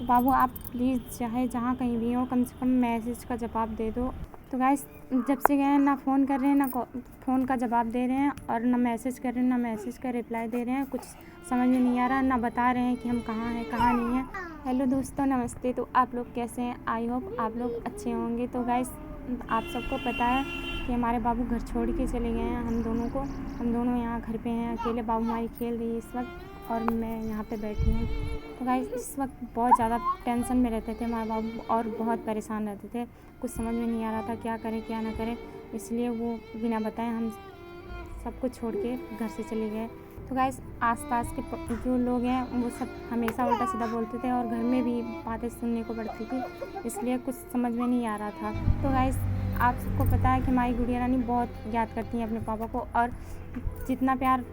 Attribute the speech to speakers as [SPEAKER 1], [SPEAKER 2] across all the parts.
[SPEAKER 1] तो बाबू आप प्लीज़ चाहे जहाँ कहीं भी हो कम से कम मैसेज का जवाब दे दो। तो गाइस जब से गए हैं ना फ़ोन कर रहे हैं, ना फ़ोन का जवाब दे रहे हैं और ना मैसेज कर रहे हैं, ना मैसेज का रिप्लाई दे रहे हैं। कुछ समझ में नहीं आ रहा, ना बता रहे हैं कि हम कहाँ हैं कहाँ नहीं हैं। हेलो दोस्तों, नमस्ते। तो आप लोग कैसे हैं? आई होप आप लोग अच्छे होंगे। तो गाइस आप सबको पता है कि हमारे बाबू घर छोड़ के चले गए हैं हम दोनों यहाँ घर पे हैं अकेले। बाबू हमारी खेल रही है इस वक्त और मैं यहाँ पे बैठी हूँ। तो गाइस इस वक्त बहुत ज़्यादा टेंशन में रहते थे हमारे बाबू और बहुत परेशान रहते थे। कुछ समझ में नहीं आ रहा था क्या करें क्या ना करें, इसलिए वो बिना बताए हम सब कुछ छोड़ के घर से चले गए। तो गाइस आसपास के जो लोग हैं वो सब हमेशा उल्टा सीधा बोलते थे और घर में भी बातें सुनने को पड़ती थी, इसलिए कुछ समझ में नहीं आ रहा था। तो गाइस आप सबको पता है कि हमारी गुड़िया रानी बहुत याद करती हैं अपने पापा को, और जितना प्यार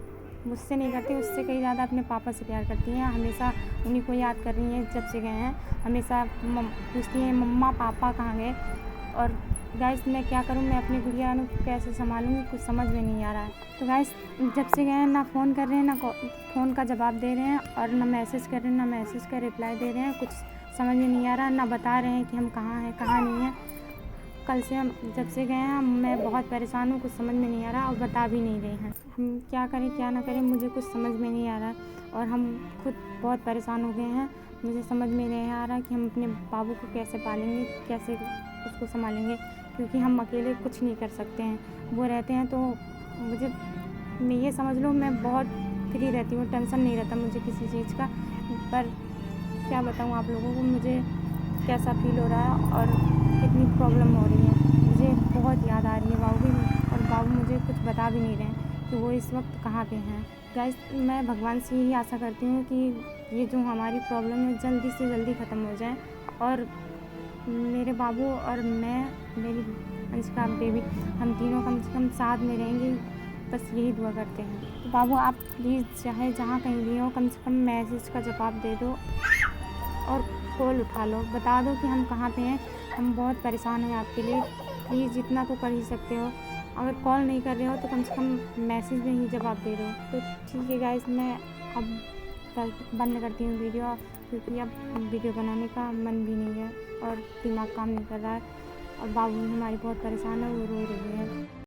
[SPEAKER 1] मुझसे नहीं करती उससे कहीं ज़्यादा अपने पापा से प्यार करती हैं। हमेशा उन्हीं को याद कर रही हैं जब से गए हैं। हमेशा पूछती हैं मम्मा पापा कहाँ गए। और गाइस मैं क्या करूँ, मैं अपनी गुड़िया रानी को कैसे संभालूँगी, कुछ समझ में नहीं आ रहा है। तो गाइस जब से गए हैं ना फ़ोन कर रहे हैं, ना फ़ोन का जवाब दे रहे हैं और ना मैसेज कर रहे हैं, ना मैसेज का रिप्लाई दे रहे हैं। कुछ समझ में नहीं आ रहा, ना बता रहे हैं कि हम कहाँ हैं कहाँ नहीं हैं। कल से हम जब से गए हैं मैं बहुत परेशान हूँ, कुछ समझ में नहीं आ रहा और बता भी नहीं रहे हैं। हम क्या करें क्या ना करें, मुझे कुछ समझ में नहीं आ रहा है और हम खुद बहुत परेशान हो गए हैं। मुझे समझ में नहीं आ रहा कि हम अपने बाबू को कैसे पालेंगे, कैसे उसको संभालेंगे, क्योंकि हम अकेले कुछ नहीं कर सकते हैं। वो रहते हैं तो मुझे मैं ये समझ लो मैं बहुत फ्री रहती हूँ, टेंशन नहीं रहता मुझे किसी चीज़ का। पर क्या बताऊँ आप लोगों को मुझे कैसा फील हो रहा है और कितनी प्रॉब्लम हो रही है। मुझे बहुत याद आ रही है बाबू की, और बाबू मुझे कुछ बता भी नहीं रहे हैं कि वो इस वक्त कहाँ पे हैं। गाइस मैं भगवान से यही आशा करती हूँ कि ये जो हमारी प्रॉब्लम है जल्दी से जल्दी ख़त्म हो जाए और मेरे बाबू और मैं, मेरी अंशिका बेबी, हम तीनों कम से कम साथ में रहेंगे, बस यही दुआ करते हैं। तो बाबू आप प्लीज़ चाहे जहाँ कहीं भी हो कम से कम मैसेज का जवाब दे दो और कॉल उठा लो, बता दो कि हम कहाँ पे हैं। हम बहुत परेशान हैं आपके लिए, प्लीज़ इतना तो कर ही सकते हो। अगर कॉल नहीं कर रहे हो तो कम से कम मैसेज में ही जवाब दे दो। तो ठीक है गाइस, मैं अब बंद करती हूँ वीडियो, क्योंकि अब वीडियो बनाने का मन भी नहीं है और दिमाग काम नहीं कर रहा है और बाबू हमारी बहुत परेशान है, वो रो रही है।